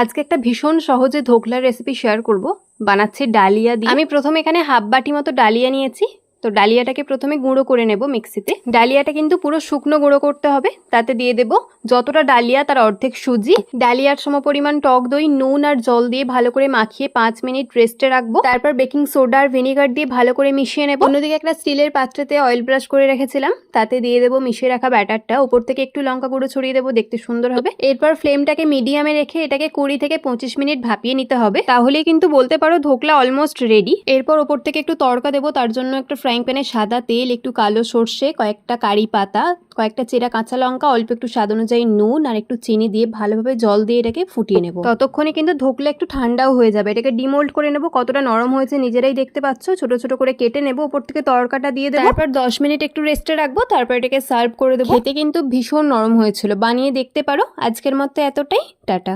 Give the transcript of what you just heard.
আজকে একটা ভীষণ সহজে ধোকলার রেসিপি শেয়ার করব। বানাচ্ছি ডালিয়া দিয়ে। আমি প্রথমে এখানে হাফ বাটি মতো ডালিয়া নিয়েছি। তো ডালিয়াটাকে প্রথমে গুঁড়ো করে নেব মিক্সিতে। ডালিয়াটা কিন্তু পুরো শুকনো গুঁড়ো করতে হবে। তাতে দিয়ে দেব যতটা ডালিয়া তার অর্ধেক সুজি, ডালিয়ার সমপরিমাণ টক দই, নুন আর জল দিয়ে ভালো করে মাখিয়ে 5 মিনিট রেস্টে রাখবো। তারপর বেকিং সোডা আর ভিনেগার দিয়ে ভালো করে মিশিয়ে নেব। অন্যদিকে একটা স্টিলের পাত্রেতে অয়েল ব্রাশ করে রেখেছিলাম, তাতে দিয়ে দেবো মিশিয়ে রাখা ব্যাটারটা। উপর থেকে একটু লঙ্কা গুঁড়ো ছড়িয়ে দেবো, দেখতে সুন্দর হবে। এরপর ফ্লেমটাকে মিডিয়ামে রেখে এটাকে 20 থেকে 25 মিনিট ভাপিয়ে নিতে হবে। তাহলেই কিন্তু বলতে পারো ধোকলা অলমোস্ট রেডি। এরপর ওপর থেকে একটু তড়কা দেবো। তার জন্য একটা ফ্রাইং প্যানে সাদা তেল, একটু কালো সর্ষে, কয়েকটা কারি পাতা, কয়েকটা চেরা কাঁচা লঙ্কা, অল্প একটু স্বাদ অনুযায়ী নুন আর একটু চিনি দিয়ে ভালোভাবে জল দিয়ে এটাকে ফুটিয়ে নেব। ততক্ষণে কিন্তু ধোকলা একটু ঠান্ডাও হয়ে যাবে। এটাকে ডিমোল্ড করে নেব। কতটা নরম হয়েছে নিজেরাই দেখতে পাচ্ছ। ছোট ছোট করে কেটে নেব। উপর থেকে তড়কাটা দিয়ে দেবো। তারপর 10 মিনিট একটু রেস্টে রাখবো। তারপর এটাকে সার্ভ করে দেবো। খেতে কিন্তু ভীষণ নরম হয়েছিল। বানিয়ে দেখতে পারো। আজকের মতো এতটাই। টাটা।